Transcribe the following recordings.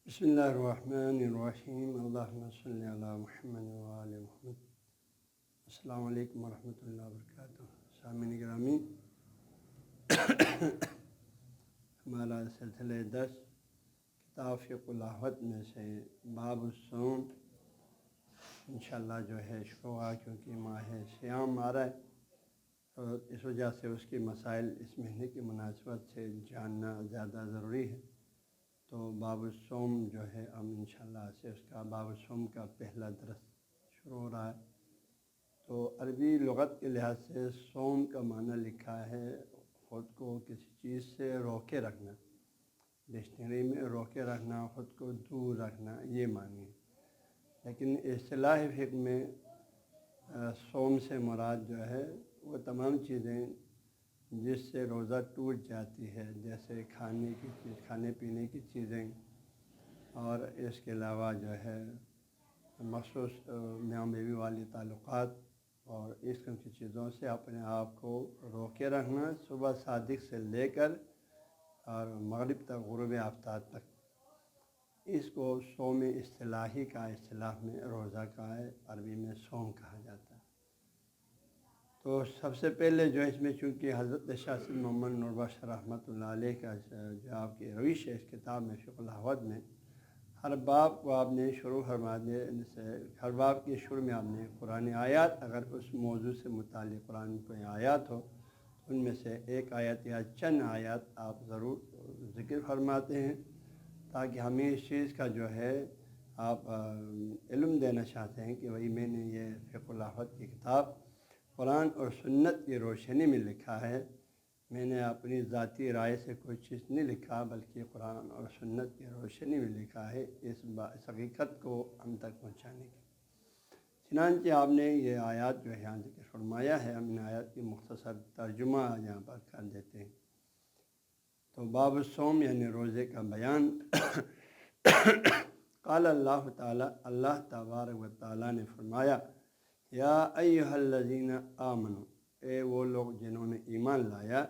بسم اللہ الرحمن الرحیم اللہم صلی علی محمد وآل محمد۔ السلام علیکم ورحمۃ اللہ وبرکاتہ۔ سامعین گرامی، ہمارا سلسلہ درس کتاب فقہ الاحوط میں سے باب الصوم انشاءاللہ جو ہے شروع ہوا، کیونکہ ماہ صیام آ رہا ہے اور اس وجہ سے اس کے مسائل اس مہینے کی مناسبت سے جاننا زیادہ ضروری ہے۔ تو باب الصوم جو ہے ہم انشاءاللہ سے اس کا باب الصوم کا پہلا درس شروع ہو رہا ہے۔ تو عربی لغت کے لحاظ سے صوم کا معنی لکھا ہے خود کو کسی چیز سے روکے رکھنا، ڈکشنری میں روکے رکھنا، خود کو دور رکھنا، یہ معنی ہے۔ لیکن اصطلاح فقہ میں صوم سے مراد جو ہے وہ تمام چیزیں جس سے روزہ ٹوٹ جاتی ہے، جیسے کھانے پینے کی چیزیں، اور اس کے علاوہ جو ہے مخصوص میاں بیوی والی تعلقات اور اس قسم کی چیزوں سے اپنے آپ کو روکے رکھنا، صبح صادق سے لے کر اور مغرب تک، غروب آفتاب تک، اس کو صوم اصطلاحی کا اصطلاح میں روزہ کا ہے، عربی میں صوم کہا جاتا ہے۔ تو سب سے پہلے جو اس میں چونکہ حضرت شاہ سید محمد نور بخش رحمۃ اللہ علیہ کا جو آپ کی روش ہے اس کتاب میں فقہ الاحوط میں، ہر باب کو آپ نے شروع فرمانے سے، ہر باب کے شروع میں آپ نے قرآن آیات، اگر اس موضوع سے متعلق قرآن کوئی آیات ہو تو ان میں سے ایک آیت یا چند آیات آپ ضرور ذکر فرماتے ہیں، تاکہ ہمیں اس چیز کا جو ہے آپ علم دینا چاہتے ہیں کہ بھائی میں نے یہ فقہ الاحوط کی کتاب قرآن اور سنت کی روشنی میں لکھا ہے، میں نے اپنی ذاتی رائے سے کوئی چیز نہیں لکھا، بلکہ قرآن اور سنت کی روشنی میں لکھا ہے، اس حقیقت کو ہم تک پہنچانے کی۔ چنانچہ آپ نے یہ آیات جو ہے یہاں ذکر فرمایا ہے، ہم ان آیات کی مختصر ترجمہ یہاں پر کر دیتے ہیں۔ تو باب الصوم یعنی روزے کا بیان۔ قال اللہ تعالیٰ، اللہ تبارک و تعالیٰ نے فرمایا، یا ایھا الذین آمنوا، اے وہ لوگ جنہوں نے ایمان لایا،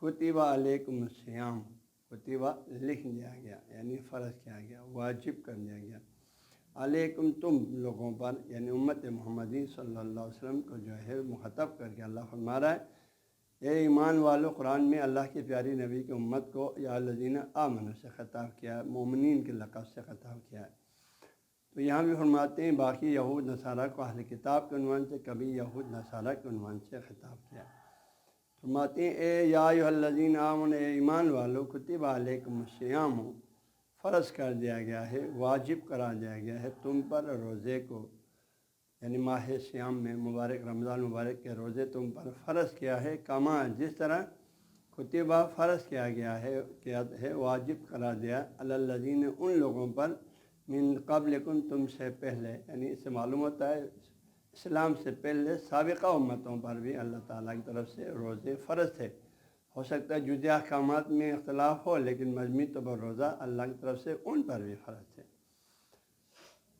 کتب علیکم الصیام، کتبہ لکھ دیا گیا یعنی فرض کیا گیا، واجب کر دیا گیا، علیکم تم لوگوں پر یعنی امت محمدی صلی اللہ علیہ وسلم کو جو ہے مخاطب کر کے اللہ فرما رہا ہے، اے ایمان والو، قرآن میں اللہ کی پیاری نبی کی امت کو یا الذین آمنوا سے خطاب کیا ہے، مومنین کے لقب سے خطاب کیا ہے۔ تو یہاں بھی فرماتے ہیں باقی یہود نصارہ کو اہل کتاب کے عنوان سے، کبھی یہود نصارہ کے عنوان سے خطاب کیا۔ فرماتے ہیں اے یا ایھا الذین آمنوا، اے ایمان والو، کتب علیکم الصیام، فرض کر دیا گیا ہے، واجب کرا دیا گیا ہے تم پر روزے کو، یعنی ماہ صیام میں مبارک رمضان مبارک کے روزے تم پر فرض کیا ہے، کما جس طرح کتبہ فرض کیا گیا ہے واجب کرا دیا، علی الذین ان لوگوں پر، من قبلکم تم سے پہلے، یعنی اس سے معلوم ہوتا ہے اسلام سے پہلے سابقہ امتوں پر بھی اللہ تعالیٰ کی طرف سے روزے فرض تھے۔ ہو سکتا ہے جزئی احکامات میں اختلاف ہو، لیکن مجموعی طور پر روزہ اللہ کی طرف سے ان پر بھی فرض تھے۔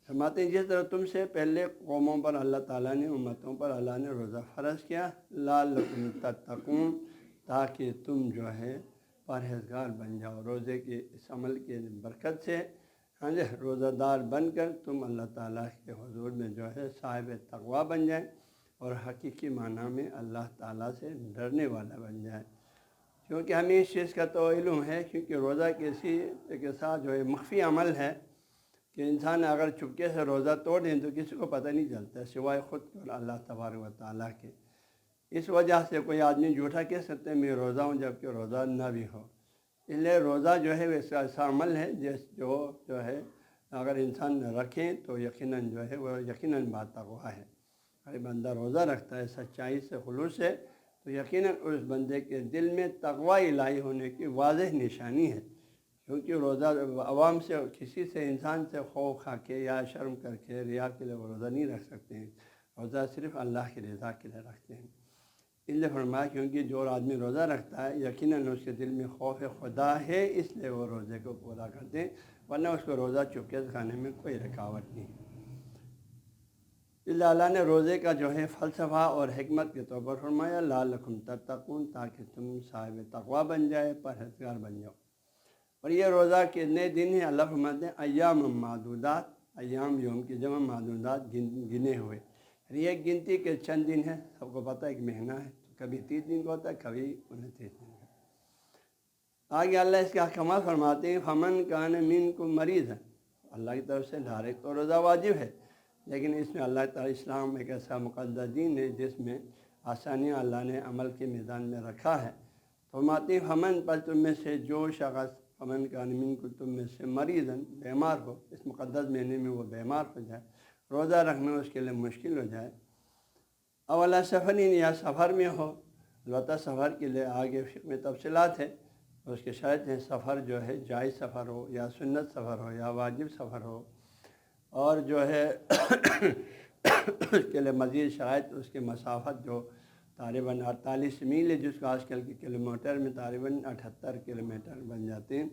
فرماتے ہیں جس طرح تم سے پہلے قوموں پر اللہ تعالیٰ نے، امتوں پر اللہ نے روزہ فرض کیا، لعلکم تتقون، تاکہ تم جو ہے پرہیزگار بن جاؤ، روزے کے اس عمل کے برکت سے روزہ دار بن کر تم اللہ تعالیٰ کے حضور میں جو ہے صاحب تقویٰ بن جائیں اور حقیقی معنی میں اللہ تعالیٰ سے ڈرنے والا بن جائے۔ کیونکہ ہمیں اس چیز کا تو علم ہے، کیونکہ روزہ کسی کے ساتھ جو ہے مخفی عمل ہے کہ انسان اگر چپکے سے روزہ توڑ دیں تو کسی کو پتہ نہیں چلتا سوائے خود کو اور اللہ تبارک و تعالیٰ کے۔ اس وجہ سے کوئی آدمی جھوٹا کہہ سکتے ہیں میں روزہ ہوں، جبکہ روزہ نہ بھی ہو۔ اس لیے روزہ جو ہے ایسا عمل ہے جو ہے اگر انسان رکھیں تو یقیناً جو ہے وہ یقیناً باتقوا ہے۔ اگر بندہ روزہ رکھتا ہے سچائی سے، خلوص سے، تو یقیناً اس بندے کے دل میں تقوی الہی ہونے کی واضح نشانی ہے، کیونکہ روزہ عوام سے، کسی سے، انسان سے خوف کھا کے یا شرم کر کے، ریا کے لیے وہ روزہ نہیں رکھ سکتے ہیں، روزہ صرف اللہ کی رضا کے لیے رکھتے ہیں۔ اس لیے فرمایا کیونکہ جو آدمی روزہ رکھتا ہے یقیناً اس کے دل میں خوف خدا ہے، اس لیے وہ روزے کو پورا کرتے ہیں، ورنہ اس کو روزہ چپکے سے کھانے میں کوئی رکاوٹ نہیں۔ اللہ تعالیٰ نے روزے کا جو ہے فلسفہ اور حکمت کے طور پر فرمایا، لعلکم تتقون، تاکہ تم صاحب تقویٰ بن جائے، پرہیزگار بن جاؤ۔ اور یہ روزہ کتنے دن ہیں؟ اللہ فرماتے ہیں ایام معدودات، ایام یوم کی جمع معدودات گنے ہوئے، یہ گنتی کے چند دن ہیں۔ سب کو پتہ ہے ایک مہینہ ہے، کبھی 30 دن کا ہوتا ہے، کبھی 29 دن کا۔ آگے اللہ اس کے احکامات فرماتے ہیں فمن کان منکم مریض ہے، اللہ کی طرف سے ڈائریکٹ تو روزہ واجب ہے، لیکن اس میں اللہ تعالیٰ اسلام ایک ایسا مقدس دین ہے جس میں آسانیاں اللہ نے عمل کے میدان میں رکھا ہے۔ فرماتے ہیں فمن، پر تم میں سے جو شخص، فمن کان منکم، تم میں سے مریض بیمار ہو، اس مقدس مہینے میں وہ بیمار ہو جائے، روزہ رکھنا اس کے لیے مشکل ہو جائے، اولا سفرین، یا سفر میں ہو، البتہ سفر کے لیے آگے فقہ میں تفصیلات ہے، اس کے شرط ہیں، سفر جو ہے جائز سفر ہو یا سنت سفر ہو یا واجب سفر ہو، اور جو ہے اس کے لیے مزید شرائط، اس کے مسافت جو تقریباً 48 میل ہے، جس کو آج کل کے کلومیٹر میں تقریباً 78 کلومیٹر بن جاتے ہیں،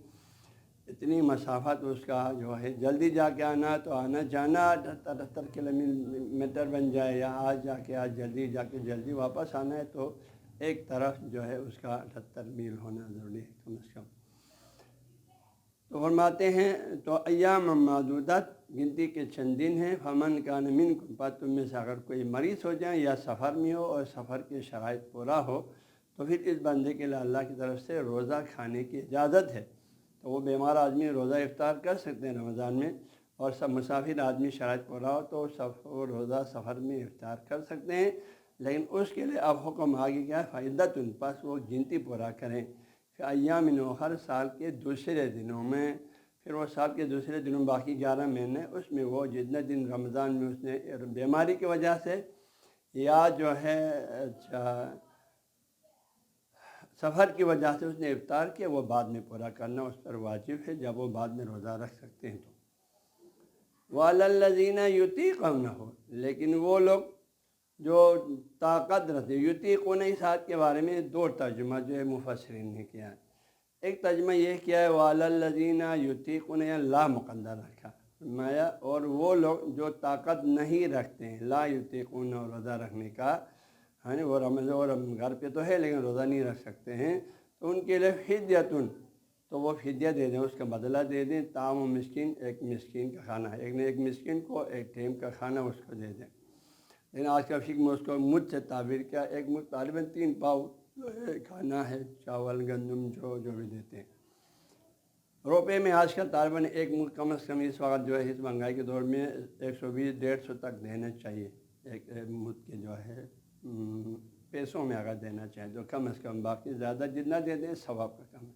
اتنی مسافت اس کا جو ہے، جلدی جا کے آنا تو آنا جانا 78 کلومیٹر بن جائے، یا آج جا کے آج جلدی جا کے جلدی واپس آنا ہے تو ایک طرف جو ہے اس کا 78 میل ہونا ضروری ہے کم از کم۔ تو فرماتے ہیں تو ایام معدودات، گنتی کے چند دن ہیں، فمن کان منکم، پر تم میں سے اگر کوئی مریض ہو جائے یا سفر میں ہو اور سفر کی شرائط پورا ہو، تو پھر اس بندے کے لیے اللہ کی طرف سے روزہ کھانے کی اجازت ہے۔ تو وہ بیمار آدمی روزہ افطار کر سکتے ہیں رمضان میں، اور سب مسافر آدمی شرائط پورا ہو تو وہ روزہ سفر میں افطار کر سکتے ہیں، لیکن اس کے لیے اب حکم آگے کیا ہے، فعدت، پس وہ گنتی پورا کریں، پھر ایام ہر سال کے دوسرے دنوں میں، پھر وہ سال کے دوسرے دنوں باقی 11 مہینے، اس میں وہ جتنے دن رمضان میں اس نے بیماری کی وجہ سے یا جو ہے سفر کی وجہ سے اس نے افطار کیا، وہ بعد میں پورا کرنا اس پر واجب ہے، جب وہ بعد میں روزہ رکھ سکتے ہیں تو۔ وَعَلَى الَّذِينَ يُطِيقُونَهُ، لیکن وہ لوگ جو طاقت رکھتے، یطیقون، اس آیت کے بارے میں دو ترجمہ جو ہے مفسرین نے کیا ہے۔ ایک ترجمہ یہ کیا ہے وَعَلَى الَّذِينَ يُطِيقُونَ، یا لا مقدر رکھا فرمایا، اور وہ لوگ جو طاقت نہیں رکھتے ہیں، لا یطیقون، روزہ رکھنے کا، ہاں وہ رمضان گھر پہ تو ہے لیکن روزہ نہیں رکھ سکتے ہیں، تو ان کے لیے فدیتن، تو وہ فدیہ دے دیں، اس کا بدلہ دے دیں، طعام و مسکین، ایک مسکین کا کھانا ہے، ایک مسکین کو ایک ٹائم کا کھانا اس کو دے دیں۔ لیکن آج کا فقہ میں اس کو مجھ سے تعبیر کیا، ایک مجھ تقریباً 3 پاؤ جو ہے کھانا ہے، چاول گندم جو بھی دیتے ہیں۔ روپے میں آج کل تقریباً ایک مجھ کم از کم اس وقت جو ہے اس مہنگائی کے دور میں 120-150 تک دینا چاہیے، ایک مجھ کے جو ہے پیسوں میں اگر دینا چاہیں تو کم از کم، باقی زیادہ جتنا دے دیں ثواب کا کم ہے۔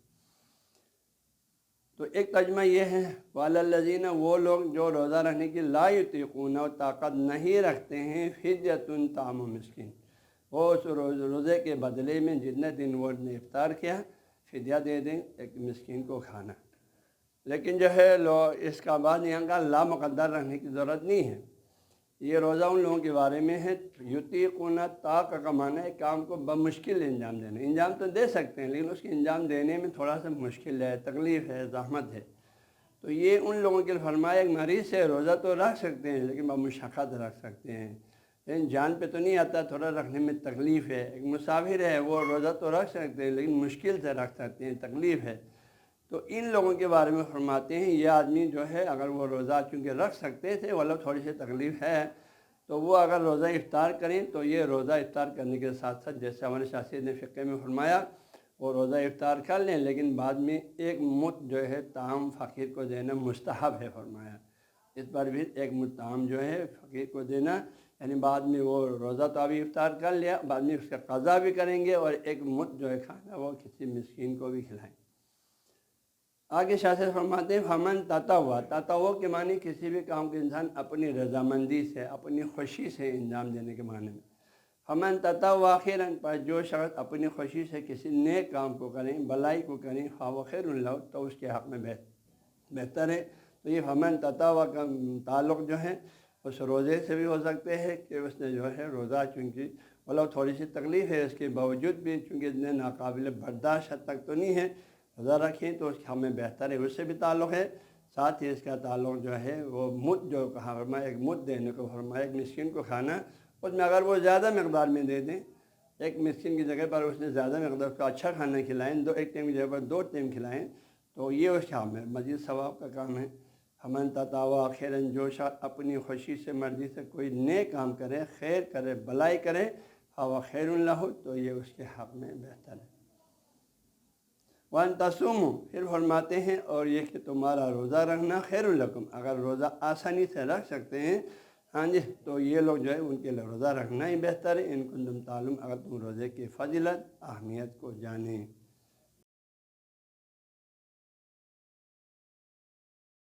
تو ایک ترجمہ یہ ہے وَعَلَى الَّذِينَ، وہ لوگ جو روزہ رکھنے کی لا یطیقون، اور طاقت نہیں رکھتے ہیں، فدیۃ طعام مسکین، وہ اس روزے کے بدلے میں جتنے دن وہ نے افطار کیا فدیہ دے دیں، ایک مسکین کو کھانا۔ لیکن جو ہے اس کا بعد یہاں کا لا مقدر رکھنے کی ضرورت نہیں ہے، یہ روزہ ان لوگوں کے بارے میں ہے، یطیقون، طاق کا معنی ہے کام کو بمشکل انجام دینا، انجام تو دے سکتے ہیں لیکن اس کے انجام دینے میں تھوڑا سا مشکل ہے، تکلیف ہے، زحمت ہے، تو یہ ان لوگوں کے لیے فرمایا، ایک مریض سے روزہ تو رکھ سکتے ہیں لیکن بمشقت رکھ سکتے ہیں، لیکن جان پہ تو نہیں آتا، تھوڑا رکھنے میں تکلیف ہے، ایک مسافر ہے وہ روزہ تو رکھ سکتے ہیں لیکن مشکل سے رکھ سکتے ہیں، تکلیف ہے، تو ان لوگوں کے بارے میں فرماتے ہیں یہ آدمی جو ہے اگر وہ روزہ چونکہ رکھ سکتے تھے ولو تھوڑی سی تکلیف ہے، تو وہ اگر روزہ افطار کریں تو یہ روزہ افطار کرنے کے ساتھ ساتھ جیسے ہمارے شاثر نے فقہ میں فرمایا وہ روزہ افطار کر لیں، لیکن بعد میں ایک مد جو ہے طعام فقیر کو دینا مستحب ہے، فرمایا اس پر بھی ایک مد طعام جو ہے فقیر کو دینا، یعنی بعد میں وہ روزہ تو ابھی افطار کر لیا، بعد میں اس کا قضا بھی کریں گے اور ایک مد جو ہے کھانا وہ کسی مسکین کو بھی کھلائیں۔ آگے شاہ سے فرماتے ہیں فمن تطوع کے معنی کسی بھی کام کو انسان اپنی رضامندی سے، اپنی خوشی سے انجام دینے کے معنی میں، فمن تطوع خیرا، پر جو شخص اپنی خوشی سے کسی نیک کام کو کریں، بلائی کو کریں، فهو خیر لہ، تو اس کے حق میں بہتر ہے۔ تو یہ فمن تطوع کا تعلق جو ہے اس روزے سے بھی ہو سکتے ہیں کہ اس نے جو ہے روزہ چونکہ ولو تھوڑی سی تکلیف ہے اس کے باوجود بھی چونکہ اتنے ناقابل برداشت حد تک تو نہیں ہے، روزہ رکھیں تو اس کے ہمیں بہتر ہے، اس سے بھی تعلق ہے، ساتھ ہی اس کا تعلق جو ہے وہ مد جو کہا فرمایا، ایک مد دینے کو فرمایا، ایک مسکین کو کھانا، اس میں اگر وہ زیادہ مقدار میں دے دیں، ایک مسکین کی جگہ پر اس نے زیادہ مقدار کو اچھا کھانا کھلائیں، ایک ٹائم کی جگہ پر 2 ٹائم کھلائیں، تو یہ اس کا مزید ثواب کا کام ہے۔ ہمن تطاوا خیرن، جو شخص اپنی خوشی سے مرضی سے کوئی نیک کام کرے، خیر کرے، بلائی کرے، فہو خیر لہ، تو یہ اس کے حق میں بہتر ہے۔ وَأَن تَصُومُوا، پھر فرماتے ہیں اور یہ کہ تمہارا روزہ رکھنا خیر لکم، اگر روزہ آسانی سے رکھ سکتے ہیں ہاں جی تو یہ لوگ جو ہے ان کے لیے روزہ رکھنا ہی بہتر ہے، ان کنتم تعلمون، اگر تم روزے کی فضیلت اہمیت کو جانیں۔